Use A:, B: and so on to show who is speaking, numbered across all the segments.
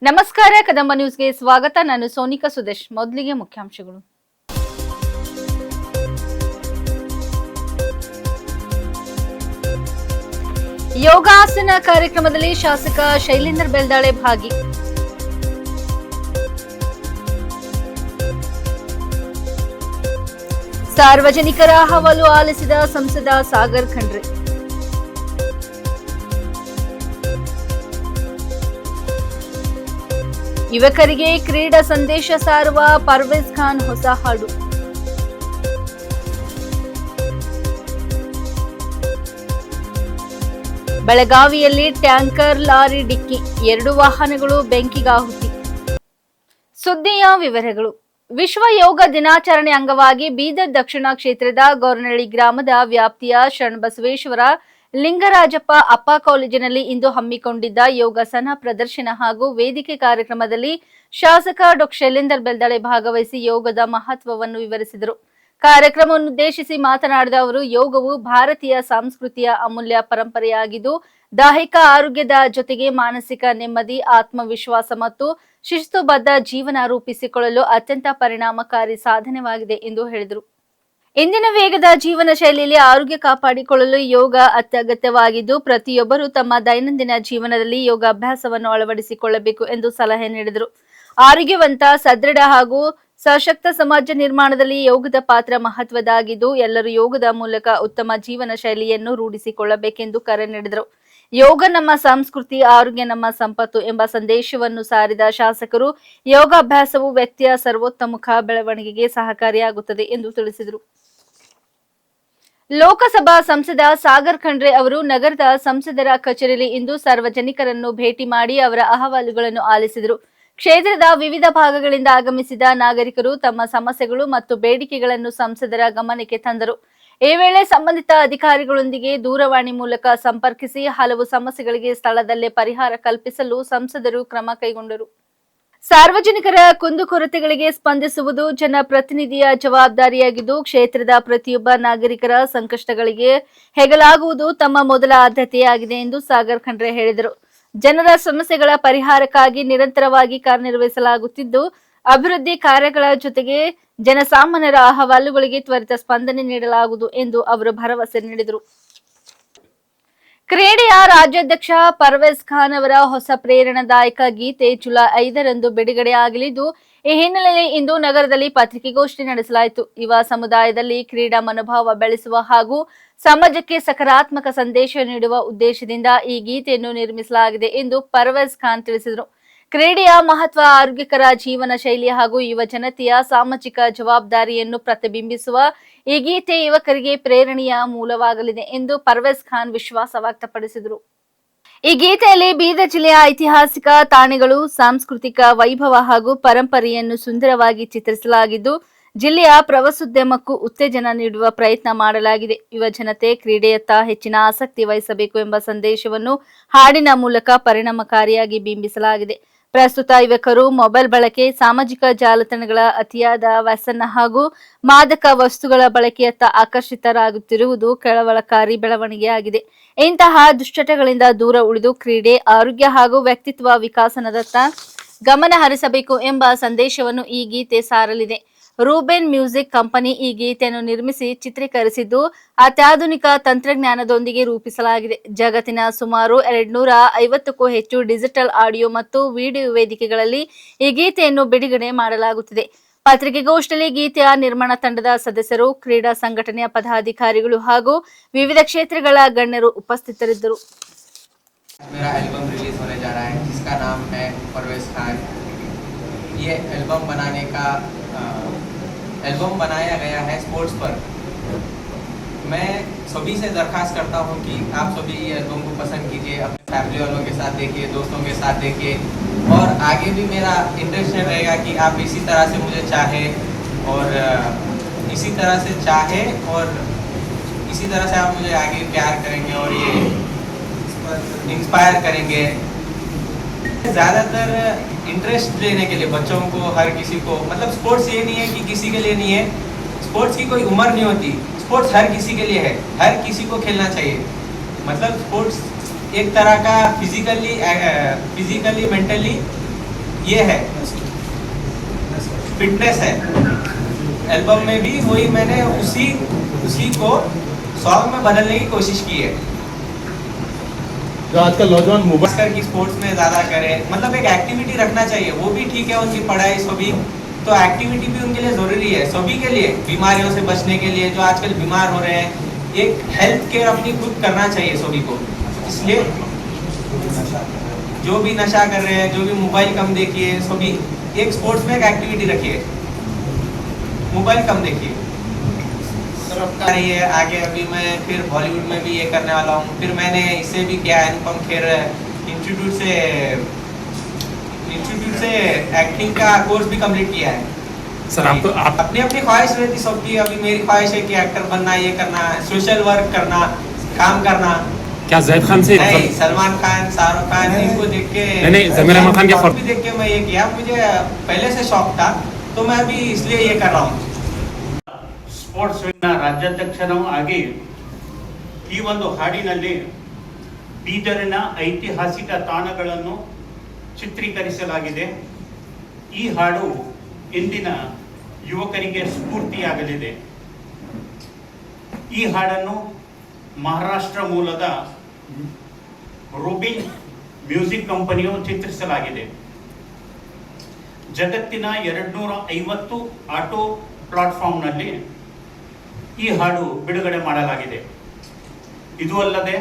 A: ನಮಸ್ಕಾರ ಕದಂಬ ನ್ಯೂಸ್ಗೆ ಸ್ವಾಗತ. ನಾನು ಸೋನಿಕಾ ಸುದೇಶ್. ಮೊದಲಿಗೆ ಮುಖ್ಯಾಂಶಗಳು. ಯೋಗಾಸನ ಕಾರ್ಯಕ್ರಮದಲ್ಲಿ ಶಾಸಕ ಶೈಲೇಂದ್ರ ಬೆಲ್ದಾಳೆ ಭಾಗಿ. ಸಾರ್ವಜನಿಕರ ಅಹವಾಲು ಆಲಿಸಿದ ಸಂಸದ ಸಾಗರ್ ಖಂಡ್ರೆ. ಯುವಕರಿಗೆ ಕ್ರೀಡಾ ಸಂದೇಶ ಸಾರುವ ಪರ್ವೇಜ್ ಖಾನ್ ಹೊಸ ಹಾಡು. ಬೆಳಗಾವಿಯಲ್ಲಿ ಟ್ಯಾಂಕರ್ ಲಾರಿ ಡಿಕ್ಕಿ, 2 ವಾಹನಗಳು ಬೆಂಕಿಗಾಹುತಿ. ಸುದ್ದಿಯ ವಿವರಗಳು. ವಿಶ್ವ ಯೋಗ ದಿನಾಚರಣೆ ಅಂಗವಾಗಿ ಬೀದರ್ ದಕ್ಷಿಣ ಕ್ಷೇತ್ರದ ಗೊರನಹಳ್ಳಿ ಗ್ರಾಮದ ವ್ಯಾಪ್ತಿಯ ಶರಣಬಸವೇಶ್ವರ ಲಿಂಗರಾಜಪ್ಪ ಅಪ್ಪ ಕಾಲೇಜಿನಲ್ಲಿ ಇಂದು ಹಮ್ಮಿಕೊಂಡಿದ್ದ ಯೋಗಾಸನ ಪ್ರದರ್ಶನ ಹಾಗೂ ವೇದಿಕೆ ಕಾರ್ಯಕ್ರಮದಲ್ಲಿ ಶಾಸಕ ಡಾ ಶೈಲೇಂದ್ರ ಬೆಲ್ದಾಳೆ ಭಾಗವಹಿಸಿ ಯೋಗದ ಮಹತ್ವವನ್ನು ವಿವರಿಸಿದರು. ಕಾರ್ಯಕ್ರಮವನ್ನುದ್ದೇಶಿಸಿ ಮಾತನಾಡಿದ ಅವರು, ಯೋಗವು ಭಾರತೀಯ ಸಂಸ್ಕೃತಿಯ ಅಮೂಲ್ಯ ಪರಂಪರೆಯಾಗಿದ್ದು ದೈಹಿಕ ಆರೋಗ್ಯದ ಜೊತೆಗೆ ಮಾನಸಿಕ ನೆಮ್ಮದಿ, ಆತ್ಮವಿಶ್ವಾಸ ಮತ್ತು ಶಿಸ್ತುಬದ್ಧ ಜೀವನ ರೂಪಿಸಿಕೊಳ್ಳಲು ಅತ್ಯಂತ ಪರಿಣಾಮಕಾರಿ ಸಾಧನವಾಗಿದೆ ಎಂದು ಹೇಳಿದರು. ಇಂದಿನ ವೇಗದ ಜೀವನ ಶೈಲಿಯಲ್ಲಿ ಆರೋಗ್ಯ ಕಾಪಾಡಿಕೊಳ್ಳಲು ಯೋಗ ಅತ್ಯಗತ್ಯವಾಗಿದ್ದು ಪ್ರತಿಯೊಬ್ಬರು ತಮ್ಮ ದೈನಂದಿನ ಜೀವನದಲ್ಲಿ ಯೋಗಾಭ್ಯಾಸವನ್ನು ಅಳವಡಿಸಿಕೊಳ್ಳಬೇಕು ಎಂದು ಸಲಹೆ ನೀಡಿದರು. ಆರೋಗ್ಯವಂತ, ಸದೃಢ ಹಾಗೂ ಸಶಕ್ತ ಸಮಾಜ ನಿರ್ಮಾಣದಲ್ಲಿ ಯೋಗದ ಪಾತ್ರ ಮಹತ್ವದಾಗಿದ್ದು ಎಲ್ಲರೂ ಯೋಗದ ಮೂಲಕ ಉತ್ತಮ ಜೀವನ ಶೈಲಿಯನ್ನು ರೂಢಿಸಿಕೊಳ್ಳಬೇಕೆಂದು ಕರೆ ನೀಡಿದರು. ಯೋಗ ನಮ್ಮ ಸಂಸ್ಕೃತಿ, ಆರೋಗ್ಯ ನಮ್ಮ ಸಂಪತ್ತು ಎಂಬ ಸಂದೇಶವನ್ನು ಸಾರಿದ ಶಾಸಕರು, ಯೋಗಾಭ್ಯಾಸವು ವ್ಯಕ್ತಿಯ ಸರ್ವೋತ್ತಮುಖ ಬೆಳವಣಿಗೆಗೆ ಸಹಕಾರಿಯಾಗುತ್ತದೆ ಎಂದು ತಿಳಿಸಿದರು. ಲೋಕಸಭಾ ಸಂಸದ ಸಾಗರ್ ಖಂಡ್ರೆ ಅವರು ನಗರದ ಸಂಸದರ ಕಚೇರಿಯಲ್ಲಿ ಇಂದು ಸಾರ್ವಜನಿಕರನ್ನು ಭೇಟಿ ಮಾಡಿ ಅವರ ಅಹವಾಲುಗಳನ್ನು ಆಲಿಸಿದರು. ಕ್ಷೇತ್ರದ ವಿವಿಧ ಭಾಗಗಳಿಂದ ಆಗಮಿಸಿದ ನಾಗರಿಕರು ತಮ್ಮ ಸಮಸ್ಯೆಗಳು ಮತ್ತು ಬೇಡಿಕೆಗಳನ್ನು ಸಂಸದರ ಗಮನಕ್ಕೆ ತಂದರು. ಈ ವೇಳೆ ಸಂಬಂಧಿತ ಅಧಿಕಾರಿಗಳೊಂದಿಗೆ ದೂರವಾಣಿ ಮೂಲಕ ಸಂಪರ್ಕಿಸಿ ಹಲವು ಸಮಸ್ಯೆಗಳಿಗೆ ಸ್ಥಳದಲ್ಲೇ ಪರಿಹಾರ ಕಲ್ಪಿಸಲು ಸಂಸದರು ಕ್ರಮ ಕೈಗೊಂಡರು. ಸಾರ್ವಜನಿಕರ ಕುಂದುಕೊರತೆಗಳಿಗೆ ಸ್ಪಂದಿಸುವುದು ಜನಪ್ರತಿನಿಧಿಯ ಜವಾಬ್ದಾರಿಯಾಗಿದ್ದು ಕ್ಷೇತ್ರದ ಪ್ರತಿಯೊಬ್ಬ ನಾಗರಿಕರ ಸಂಕಷ್ಟಗಳಿಗೆ ಹೆಗಲಾಗುವುದು ತಮ್ಮ ಮೊದಲ ಆದ್ಯತೆಯಾಗಿದೆ ಎಂದು ಸಾಗರ್ ಖಂಡ್ರೆ ಹೇಳಿದರು. ಜನರ ಸಮಸ್ಯೆಗಳ ಪರಿಹಾರಕ್ಕಾಗಿ ನಿರಂತರವಾಗಿ ಕಾರ್ಯನಿರ್ವಹಿಸಲಾಗುತ್ತಿದ್ದು ಅಭಿವೃದ್ಧಿ ಕಾರ್ಯಗಳ ಜೊತೆಗೆ ಜನಸಾಮಾನ್ಯರ ಅಹವಾಲುಗಳಿಗೆ ತ್ವರಿತ ಸ್ಪಂದನೆ ನೀಡಲಾಗುವುದು ಎಂದು ಅವರು ಭರವಸೆ ನೀಡಿದರು. ಕ್ರೀಡೆಯ ರಾಜ್ಯಾಧ್ಯಕ್ಷ ಪರ್ವೇಜ್ ಖಾನ್ ಅವರ ಹೊಸ ಪ್ರೇರಣಾದಾಯಕ ಗೀತೆ ಜುಲೈ 5ರಂದು ಬಿಡುಗಡೆಯಾಗಲಿದ್ದು ಈ ಹಿನ್ನೆಲೆಯಲ್ಲಿ ಇಂದು ನಗರದಲ್ಲಿ ಪತ್ರಿಕಾಗೋಷ್ಠಿ ನಡೆಸಲಾಯಿತು. ಯುವ ಸಮುದಾಯದಲ್ಲಿ ಕ್ರೀಡಾ ಮನೋಭಾವ ಬೆಳೆಸುವ ಹಾಗೂ ಸಮಾಜಕ್ಕೆ ಸಕಾರಾತ್ಮಕ ಸಂದೇಶ ನೀಡುವ ಉದ್ದೇಶದಿಂದ ಈ ಗೀತೆಯನ್ನು ನಿರ್ಮಿಸಲಾಗಿದೆ ಎಂದು ಪರ್ವೇಜ್ ಖಾನ್ ತಿಳಿಸಿದರು. ಕ್ರೀಡೆಯ ಮಹತ್ವ, ಆರೋಗ್ಯಕರ ಜೀವನ ಶೈಲಿ ಹಾಗೂ ಯುವ ಜನತೆಯ ಸಾಮಾಜಿಕ ಜವಾಬ್ದಾರಿಯನ್ನು ಪ್ರತಿಬಿಂಬಿಸುವ ಈ ಗೀತೆ ಯುವಕರಿಗೆ ಪ್ರೇರಣೆಯ ಮೂಲವಾಗಲಿದೆ ಎಂದು ಪರ್ವೇಜ್ ಖಾನ್ ವಿಶ್ವಾಸ ವ್ಯಕ್ತಪಡಿಸಿದರು. ಈ ಗೀತೆಯಲ್ಲಿ ಬೀದರ್ ಜಿಲ್ಲೆಯ ಐತಿಹಾಸಿಕ ತಾಣಗಳು, ಸಾಂಸ್ಕೃತಿಕ ವೈಭವ ಹಾಗೂ ಪರಂಪರೆಯನ್ನು ಸುಂದರವಾಗಿ ಚಿತ್ರಿಸಲಾಗಿದ್ದು ಜಿಲ್ಲೆಯ ಪ್ರವಾಸೋದ್ಯಮಕ್ಕೂ ಉತ್ತೇಜನ ನೀಡುವ ಪ್ರಯತ್ನ ಮಾಡಲಾಗಿದೆ. ಯುವ ಜನತೆ ಕ್ರೀಡೆಯತ್ತ ಹೆಚ್ಚಿನ ಆಸಕ್ತಿ ವಹಿಸಬೇಕು ಎಂಬ ಸಂದೇಶವನ್ನು ಹಾಡಿನ ಮೂಲಕ ಪರಿಣಾಮಕಾರಿಯಾಗಿ ಬಿಂಬಿಸಲಾಗಿದೆ. ಪ್ರಸ್ತುತ ಯುವಕರು ಮೊಬೈಲ್ ಬಳಕೆ, ಸಾಮಾಜಿಕ ಜಾಲತಾಣಗಳ ಅತಿಯಾದ ವ್ಯಸನ ಹಾಗೂ ಮಾದಕ ವಸ್ತುಗಳ ಬಳಕೆಯತ್ತ ಆಕರ್ಷಿತರಾಗುತ್ತಿರುವುದು ಕಳವಳಕಾರಿ ಬೆಳವಣಿಗೆಯಾಗಿದೆ. ಇಂತಹ ದುಶ್ಚಟಗಳಿಂದ ದೂರ ಉಳಿದು ಕ್ರೀಡೆ, ಆರೋಗ್ಯ ಹಾಗೂ ವ್ಯಕ್ತಿತ್ವ ವಿಕಾಸನದತ್ತ ಗಮನ ಹರಿಸಬೇಕು ಎಂಬ ಸಂದೇಶವನ್ನು ಈ ಗೀತೆ ಸಾರಲಿದೆ. ರೂಬೆನ್ ಮ್ಯೂಸಿಕ್ ಕಂಪನಿ ಈ ಗೀತೆಯನ್ನು ನಿರ್ಮಿಸಿ ಚಿತ್ರೀಕರಿಸಿದ್ದು ಅತ್ಯಾಧುನಿಕ ತಂತ್ರಜ್ಞಾನದೊಂದಿಗೆ ರೂಪಿಸಲಾಗಿದೆ. ಜಗತ್ತಿನ ಸುಮಾರು 250ಕ್ಕೂ ಹೆಚ್ಚು ಡಿಜಿಟಲ್ ಆಡಿಯೋ ಮತ್ತು ವಿಡಿಯೋ ವೇದಿಕೆಗಳಲ್ಲಿ ಈ ಗೀತೆಯನ್ನು ಬಿಡುಗಡೆ ಮಾಡಲಾಗುತ್ತಿದೆ. ಪತ್ರಿಕಾಗೋಷ್ಠಿಯಲ್ಲಿ ಗೀತೆಯ ನಿರ್ಮಾಣ ತಂಡದ ಸದಸ್ಯರು, ಕ್ರೀಡಾ ಸಂಘಟನೆಯ ಪದಾಧಿಕಾರಿಗಳು ಹಾಗೂ ವಿವಿಧ ಕ್ಷೇತ್ರಗಳ ಗಣ್ಯರು ಉಪಸ್ಥಿತರಿದ್ದರು.
B: एल्बम बनाया गया है स्पोर्ट्स पर। मैं सभी से दरख्वास्त करता हूं कि आप सभी ये एल्बम को पसंद कीजिए, अपने फैमिली वालों के साथ देखिए, दोस्तों के साथ देखिए और आगे भी मेरा इंटरेस्ट रहेगा कि आप इसी तरह से मुझे चाहे और इसी तरह से आप मुझे आगे प्यार करेंगे और ये इंस्पायर करेंगे। ज़्यादातर इंटरेस्ट लेने के लिए बच्चों को, हर किसी को, मतलब स्पोर्ट्स ये नहीं है कि किसी के लिए नहीं है, स्पोर्ट्स की कोई उम्र नहीं होती, स्पोर्ट्स हर किसी के लिए है, हर किसी को खेलना चाहिए। मतलब स्पोर्ट्स एक तरह का फिजिकली, मेंटली ये है, फिटनेस है। एल्बम में भी वही मैंने उसी को सॉन्ग में बदलने की कोशिश की है।
C: जो आजकल नौजवान मोबाइल
B: खासकर की स्पोर्ट्स में ज़्यादा करे, मतलब एक एक्टिविटी रखना चाहिए। वो भी ठीक है, उनकी पढ़ाई सभी, तो एक्टिविटी भी उनके लिए ज़रूरी है, सभी के लिए, बीमारियों से बचने के लिए, जो आजकल बीमार हो रहे हैं। एक हेल्थ केयर अपनी खुद करना चाहिए सभी को। इसलिए जो भी नशा कर रहे हैं, जो भी मोबाइल कम देखिए, सभी एक स्पोर्ट्स में एक एक्टिविटी रखिए, मोबाइल कम देखिए। रही है आगे, अभी मैं फिर बॉलीवुड में भी ये करने वाला हूँ। फिर मैंने इससे भी किया, अनुपम खेर इंस्टीट्यूट से एक्टिंग का कोर्स भी कंप्लीट किया है।
D: सर आप
B: अपनी अपनी ख्वाहिश रहती सबकी। अभी मेरी ख्वाहिश है कि एक्टर बनना, ये करना, सोशल वर्क करना, काम करना।
D: क्या जैद खान से
B: नहीं, सलमान खान, शाहरुख खान, इनको देख के
D: नहीं, जमीर अहमद खान के
B: भी देख के मैं ये किया। मुझे पहले से शौक था, तो मैं अभी इसलिए ये कर रहा हूँ।
E: ಸ್ಪೋರ್ಟ್ಸ್ ವಿಂಗ್ನ ರಾಜ್ಯಾಧ್ಯಕ್ಷನೂ ಆಗಿ ಈ ಒಂದು ಹಾಡಿನಲ್ಲಿ ಬೀದರಿನ ಐತಿಹಾಸಿಕ ತಾಣಗಳನ್ನು ಚಿತ್ರೀಕರಿಸಲಾಗಿದೆ. ಈ ಹಾಡು ಇಂದಿನ ಯುವಕರಿಗೆ ಸ್ಫೂರ್ತಿಯಾಗಲಿದೆ. ಈ ಹಾಡನ್ನು ಮಹಾರಾಷ್ಟ್ರ ಮೂಲದ ರೂಬಿನ್ ಮ್ಯೂಸಿಕ್ ಕಂಪನಿಯು ಚಿತ್ರಿಸಲಾಗಿದೆ. ಜಗತ್ತಿನ 250 ಆಟೋ ಪ್ಲಾಟ್ಫಾರ್ಮ್ನಲ್ಲಿ ಈ ಹಾಡು ಬಿಡುಗಡೆ ಮಾಡಲಾಗಿದೆ. ಇದು ಅಲ್ಲದೆ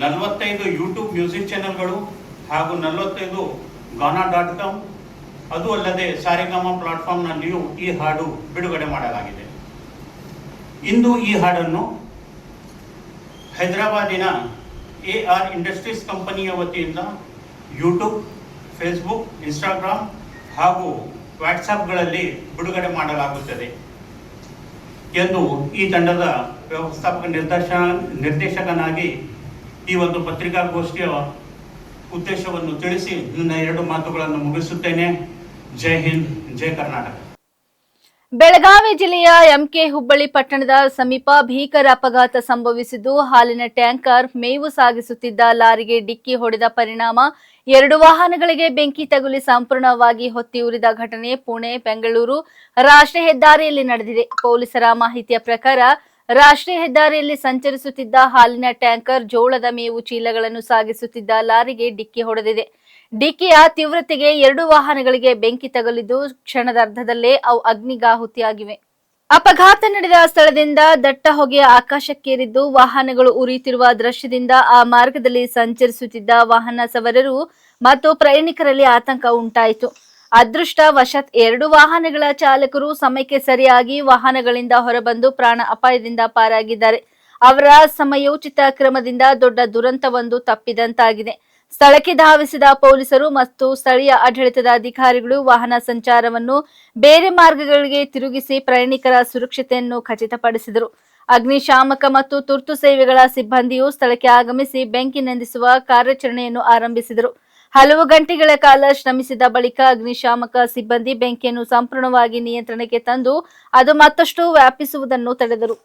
E: 45 ಯೂಟ್ಯೂಬ್ ಮ್ಯೂಸಿಕ್ ಚಾನೆಲ್ಗಳು ಹಾಗೂ 45 ಗಾನಾ.com, ಅದು ಅಲ್ಲದೆ ಸಾರೆಗಾಮ ಪ್ಲಾಟ್ಫಾರ್ಮ್ನಲ್ಲಿಯೂ ಈ ಹಾಡು ಬಿಡುಗಡೆ ಮಾಡಲಾಗಿದೆ. ಇಂದು ಈ ಹಾಡನ್ನು ಹೈದರಾಬಾದಿನ AR ಇಂಡಸ್ಟ್ರೀಸ್ ಕಂಪನಿಯ ವತಿಯಿಂದ ಯೂಟ್ಯೂಬ್, ಫೇಸ್ಬುಕ್, ಇನ್ಸ್ಟಾಗ್ರಾಮ್ ಹಾಗೂ ವಾಟ್ಸಪ್ಗಳಲ್ಲಿ ಬಿಡುಗಡೆ ಮಾಡಲಾಗುತ್ತದೆ ಎಂದು ಈ ತಂಡದ ವ್ಯವಸ್ಥಾಪಕ ನಿರ್ದೇಶಕನಾಗಿ ಈ ಒಂದು ಪತ್ರಿಕಾಗೋಷ್ಠಿಯ ಉದ್ದೇಶವನ್ನು ತಿಳಿಸಿ ನನ್ನ 2 ಮಾತುಗಳನ್ನು ಮುಗಿಸುತ್ತೇನೆ. ಜೈ ಹಿಂದ್, ಜೈ ಕರ್ನಾಟಕ.
A: ಬೆಳಗಾವಿ ಜಿಲ್ಲೆಯ ಎಂಕೆ ಹುಬ್ಬಳ್ಳಿ ಪಟ್ಟಣದ ಸಮೀಪ ಭೀಕರ ಅಪಘಾತ ಸಂಭವಿಸಿದ್ದು, ಹಾಲಿನ ಟ್ಯಾಂಕರ್ ಮೇವು ಸಾಗಿಸುತ್ತಿದ್ದ ಲಾರಿಗೆ ಡಿಕ್ಕಿ ಹೊಡೆದ ಪರಿಣಾಮ 2 ವಾಹನಗಳಿಗೆ ಬೆಂಕಿ ತಗುಲಿ ಸಂಪೂರ್ಣವಾಗಿ ಹೊತ್ತಿ ಉರಿದ ಘಟನೆ ಪುಣೆ ಬೆಂಗಳೂರು ರಾಷ್ಟ್ರೀಯ ಹೆದ್ದಾರಿಯಲ್ಲಿ ನಡೆದಿದೆ. ಪೊಲೀಸರ ಮಾಹಿತಿಯ ಪ್ರಕಾರ ರಾಷ್ಟ್ರೀಯ ಹೆದ್ದಾರಿಯಲ್ಲಿ ಸಂಚರಿಸುತ್ತಿದ್ದ ಹಾಲಿನ ಟ್ಯಾಂಕರ್ ಜೋಳದ ಮೇವು ಚೀಲಗಳನ್ನು ಸಾಗಿಸುತ್ತಿದ್ದ ಲಾರಿಗೆ ಡಿಕ್ಕಿ ಹೊಡೆದಿದೆ. ಡಿಕ್ಕಿಯ ತೀವ್ರತೆಗೆ 2 ವಾಹನಗಳಿಗೆ ಬೆಂಕಿ ತಗುಲಿದ್ದು ಕ್ಷಣದರ್ಧದಲ್ಲೇ ಅವು ಅಗ್ನಿಗಾಹುತಿಯಾಗಿವೆ. ಅಪಘಾತ ನಡೆದ ಸ್ಥಳದಿಂದ ದಟ್ಟ ಹೊಗೆ ಆಕಾಶಕ್ಕೇರಿದ್ದು, ವಾಹನಗಳು ಉರಿಯುತ್ತಿರುವ ದೃಶ್ಯದಿಂದ ಆ ಮಾರ್ಗದಲ್ಲಿ ಸಂಚರಿಸುತ್ತಿದ್ದ ವಾಹನ ಸವಾರರು ಮತ್ತು ಪ್ರಯಾಣಿಕರಲ್ಲಿ ಆತಂಕ ಉಂಟಾಯಿತು. ಅದೃಷ್ಟವಶಾತ್ 2 ವಾಹನಗಳ ಚಾಲಕರು ಸಮಯಕ್ಕೆ ಸರಿಯಾಗಿ ವಾಹನಗಳಿಂದ ಹೊರಬಂದು ಪ್ರಾಣ ಅಪಾಯದಿಂದ ಪಾರಾಗಿದ್ದಾರೆ. ಅವರ ಸಮಯೋಚಿತ ಕ್ರಮದಿಂದ ದೊಡ್ಡ ದುರಂತವೊಂದು ತಪ್ಪಿದಂತಾಗಿದೆ. ಸ್ಥಳಕ್ಕೆ ಧಾವಿಸಿದ ಪೊಲೀಸರು ಮತ್ತು ಸ್ಥಳೀಯ ಆಡಳಿತದ ಅಧಿಕಾರಿಗಳು ವಾಹನ ಸಂಚಾರವನ್ನು ಬೇರೆ ಮಾರ್ಗಗಳಿಗೆ ತಿರುಗಿಸಿ ಪ್ರಯಾಣಿಕರ ಸುರಕ್ಷತೆಯನ್ನು ಖಚಿತಪಡಿಸಿದರು. ಅಗ್ನಿಶಾಮಕ ಮತ್ತು ತುರ್ತು ಸೇವೆಗಳ ಸಿಬ್ಬಂದಿಯು ಸ್ಥಳಕ್ಕೆ ಆಗಮಿಸಿ ಬೆಂಕಿ ನಂದಿಸುವ ಕಾರ್ಯಾಚರಣೆಯನ್ನು ಆರಂಭಿಸಿದರು. ಹಲವು ಗಂಟೆಗಳ ಕಾಲ ಶ್ರಮಿಸಿದ ಬಳಿಕ ಅಗ್ನಿಶಾಮಕ ಸಿಬ್ಬಂದಿ ಬೆಂಕಿಯನ್ನು ಸಂಪೂರ್ಣವಾಗಿ ನಿಯಂತ್ರಣಕ್ಕೆ ತಂದು ಅದು ಮತ್ತಷ್ಟು ವ್ಯಾಪಿಸುವುದನ್ನು ತಡೆದರು.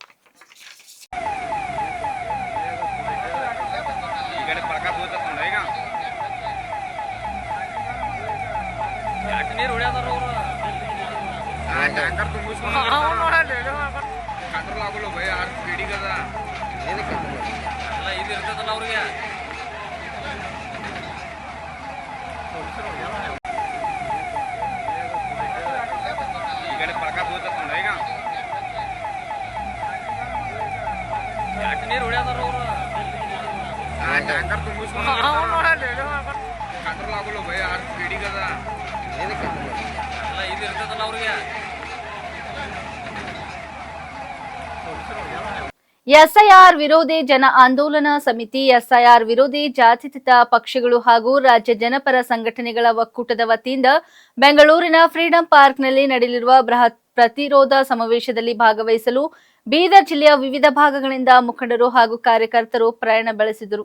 A: ಎಸ್ಐಆರ್ ವಿರೋಧಿ ಜನ ಆಂದೋಲನ ಸಮಿತಿ, ಎಸ್ಐಆರ್ ವಿರೋಧಿ ಜಾತ್ಯತೀತ ಪಕ್ಷಗಳು ಹಾಗೂ ರಾಜ್ಯ ಜನಪರ ಸಂಘಟನೆಗಳ ಒಕ್ಕೂಟದ ವತಿಯಿಂದ ಬೆಂಗಳೂರಿನ ಫ್ರೀಡಂ ಪಾರ್ಕ್ನಲ್ಲಿ ನಡೆಯಲಿರುವ ಬೃಹತ್ ಪ್ರತಿರೋಧ ಸಮಾವೇಶದಲ್ಲಿ ಭಾಗವಹಿಸಲು ಬೀದರ್ ಜಿಲ್ಲೆಯ ವಿವಿಧ ಭಾಗಗಳಿಂದ ಮುಖಂಡರು ಹಾಗೂ ಕಾರ್ಯಕರ್ತರು ಪ್ರಯಾಣ ಬೆಳೆಸಿದರು.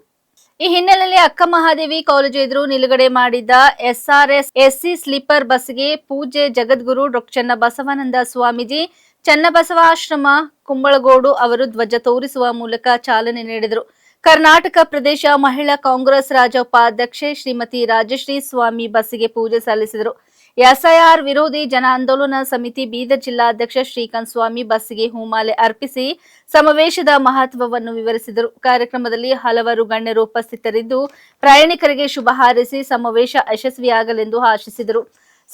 A: ಈ ಹಿನ್ನೆಲೆಯಲ್ಲಿ ಅಕ್ಕಮಹಾದೇವಿ ಕಾಲೇಜು ಎದುರು ನಿಲುಗಡೆ ಮಾಡಿದ್ದ SRS SC ಸ್ಲೀಪರ್ ಬಸ್ಗೆ ಪೂಜ್ಯ ಜಗದ್ಗುರು ಡಾ ಚನ್ನಬಸವಾನಂದ ಸ್ವಾಮೀಜಿ ಚನ್ನಬಸವಾಶ್ರಮ ಕುಂಬಳಗೋಡು ಅವರು ಧ್ವಜ ತೋರಿಸುವ ಮೂಲಕ ಚಾಲನೆ ನೀಡಿದರು. ಕರ್ನಾಟಕ ಪ್ರದೇಶ ಮಹಿಳಾ ಕಾಂಗ್ರೆಸ್ ರಾಜ್ಯ ಉಪಾಧ್ಯಕ್ಷೆ ಶ್ರೀಮತಿ ರಾಜಶ್ರೀ ಸ್ವಾಮಿ ಬಸ್ಸಿಗೆ ಪೂಜೆ ಸಲ್ಲಿಸಿದರು. ಎಸ್ಐಆರ್ ವಿರೋಧಿ ಜನ ಆಂದೋಲನ ಸಮಿತಿ ಬೀದರ್ ಜಿಲ್ಲಾಧ್ಯಕ್ಷ ಶ್ರೀಕಾಂತ್ ಸ್ವಾಮಿ ಬಸ್ಸಿಗೆ ಹೂಮಾಲೆ ಅರ್ಪಿಸಿ ಸಮಾವೇಶದ ಮಹತ್ವವನ್ನು ವಿವರಿಸಿದರು. ಕಾರ್ಯಕ್ರಮದಲ್ಲಿ ಹಲವಾರು ಗಣ್ಯರು ಉಪಸ್ಥಿತರಿದ್ದು ಪ್ರಯಾಣಿಕರಿಗೆ ಶುಭ ಹಾರೈಸಿ ಸಮಾವೇಶ ಯಶಸ್ವಿಯಾಗಲೆಂದು ಆಶಿಸಿದರು.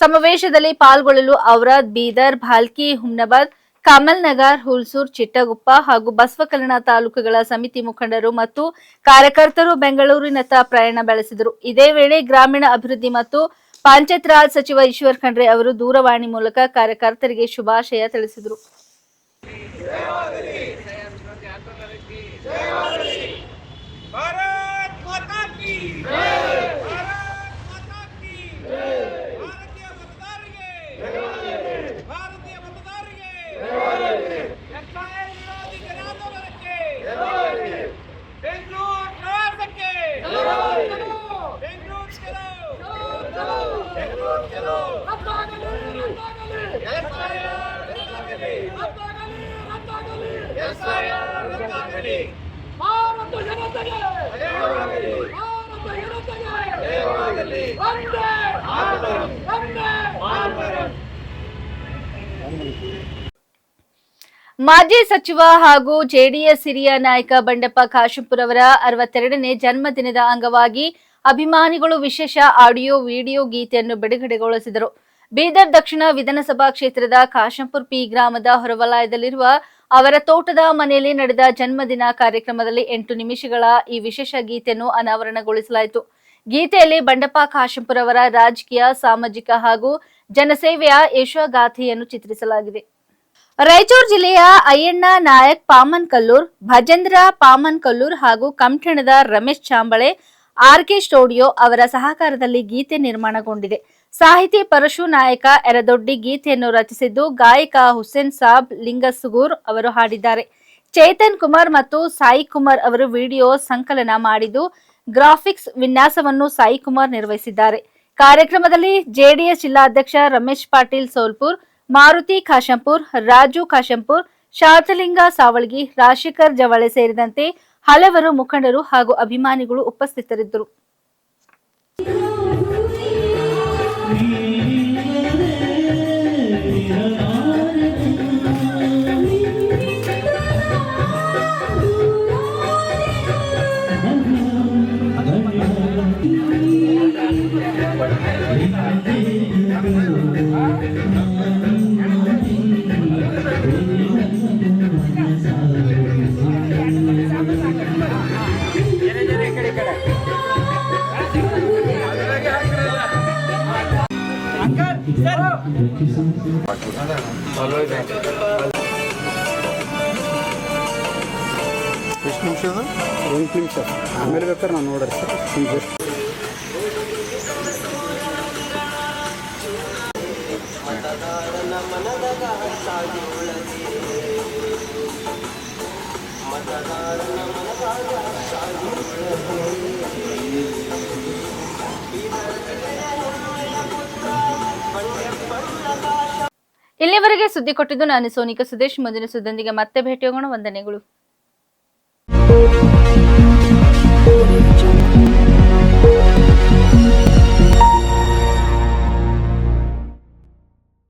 A: ಸಮಾವೇಶದಲ್ಲಿ ಪಾಲ್ಗೊಳ್ಳಲು ಔರಾದ್, ಬೀದರ್, ಭಾಲ್ಕಿ, ಹುಮ್ನಾಬಾದ್, ಕಮಲ್ ನಗರ್, ಹುಲ್ಸೂರ್, ಚಿಟ್ಟಗುಪ್ಪ ಹಾಗೂ ಬಸವಕಲ್ಯಾಣ ತಾಲೂಕುಗಳ ಸಮಿತಿ ಮುಖಂಡರು ಮತ್ತು ಕಾರ್ಯಕರ್ತರು ಬೆಂಗಳೂರಿನತ್ತ ಪ್ರಯಾಣ ಬೆಳೆಸಿದರು. ಇದೇ ವೇಳೆ ಗ್ರಾಮೀಣ ಅಭಿವೃದ್ಧಿ ಮತ್ತು ಪಂಚಾಯತ್ ರಾಜ್ ಸಚಿವ ಈಶ್ವರ್ ಖಂಡ್ರೆ ಅವರು ದೂರವಾಣಿ ಮೂಲಕ ಕಾರ್ಯಕರ್ತರಿಗೆ ಶುಭಾಶಯ ತಿಳಿಸಿದರು. ಮಾಜಿ ಸಚಿವ ಹಾಗೂ ಜೆಡಿಎಸ್ ಹಿರಿಯ ನಾಯಕ ಬಂಡೆಪ್ಪ ಕಾಶೆಂಪೂರ್ ಅವರ 62ನೇ ಜನ್ಮದಿನದ ಅಂಗವಾಗಿ ಅಭಿಮಾನಿಗಳು ವಿಶೇಷ ಆಡಿಯೋ ವಿಡಿಯೋ ಗೀತೆಯನ್ನು ಬಿಡುಗಡೆಗೊಳಿಸಿದರು. ಬೀದರ್ ದಕ್ಷಿಣ ವಿಧಾನಸಭಾ ಕ್ಷೇತ್ರದ ಕಾಶೆಂಪೂರ್ ಪಿ ಗ್ರಾಮದ ಹೊರವಲಯದಲ್ಲಿರುವ ಅವರ ತೋಟದ ಮನೆಯಲ್ಲಿ ನಡೆದ ಜನ್ಮದಿನ ಕಾರ್ಯಕ್ರಮದಲ್ಲಿ 8 ನಿಮಿಷಗಳ ಈ ವಿಶೇಷ ಗೀತೆಯನ್ನು ಅನಾವರಣಗೊಳಿಸಲಾಯಿತು. ಗೀತೆಯಲ್ಲಿ ಬಂಡೆಪ್ಪ ಕಾಶೆಂಪೂರ್ ಅವರ ರಾಜಕೀಯ, ಸಾಮಾಜಿಕ ಹಾಗೂ ಜನಸೇವೆಯ ಯಶೋಗಾಥೆಯನ್ನು ಚಿತ್ರಿಸಲಾಗಿದೆ. ರಾಯಚೂರು ಜಿಲ್ಲೆಯ ಅಯ್ಯಣ್ಣ ನಾಯಕ್ ಪಾಮನ್ಕಲ್ಲೂರ್, ಭಜೇಂದ್ರ ಪಾಮನ್ಕಲ್ಲೂರ್ ಹಾಗೂ ಕಮಠಣದ ರಮೇಶ್ ಚಾಂಬಳೆ ಆರ್ಕೆ ಸ್ಟುಡಿಯೋ ಅವರ ಸಹಕಾರದಲ್ಲಿ ಗೀತೆ ನಿರ್ಮಾಣಗೊಂಡಿದೆ. ಸಾಹಿತಿ ಪರಶು ನಾಯಕ ಎರದೊಡ್ಡಿ ಗೀತೆಯನ್ನು ರಚಿಸಿದ್ದು ಗಾಯಕ ಹುಸೇನ್ ಸಾಬ್ ಲಿಂಗಸುಗೂರ್ ಅವರು ಹಾಡಿದ್ದಾರೆ. ಚೇತನ್ ಕುಮಾರ್ ಮತ್ತು ಸಾಯಿ ಕುಮಾರ್ ಅವರು ವಿಡಿಯೋ ಸಂಕಲನ ಮಾಡಿದ್ದು ಗ್ರಾಫಿಕ್ಸ್ ವಿನ್ಯಾಸವನ್ನು ಸಾಯಿ ಕುಮಾರ್ ನಿರ್ವಹಿಸಿದ್ದಾರೆ. ಕಾರ್ಯಕ್ರಮದಲ್ಲಿ ಜೆಡಿಎಸ್ ಜಿಲ್ಲಾಧ್ಯಕ್ಷ ರಮೇಶ್ ಪಾಟೀಲ್ ಸೋಲ್ಪುರ್, ಮಾರುತಿ ಕಾಶೆಂಪೂರ್, ರಾಜು ಕಾಶೆಂಪೂರ್, ಶಾಂತಲಿಂಗ ಸಾವಳ್ಗಿ, ರಾಜಶೇಖರ್ ಜವಳೆ ಸೇರಿದಂತೆ ಹಲವರು ಮುಖಂಡರು ಹಾಗೂ ಅಭಿಮಾನಿಗಳು ಉಪಸ್ಥಿತರಿದ್ದರು.
F: ಎಷ್ಟು ನಿಮಿಷ? 1 ನಿಮಿಷ. ಆಮೇಲೆ ಬೇಕಾದ್ರೆ ನಾನು ನೋಡ್ರಿ ಸರ್.
A: ಇಲ್ಲಿವರೆಗೆ ಸುದ್ದಿ ಕೊಟ್ಟಿದ್ದು ನಾನು ಸೋನಿಕಾ ಸುದೇಶ್. ಮುಂದಿನ ಸುದ್ದಿಯೊಂದಿಗೆ ಮತ್ತೆ ಭೇಟಿಯಾಗೋಣ. ವಂದನೆಗಳು.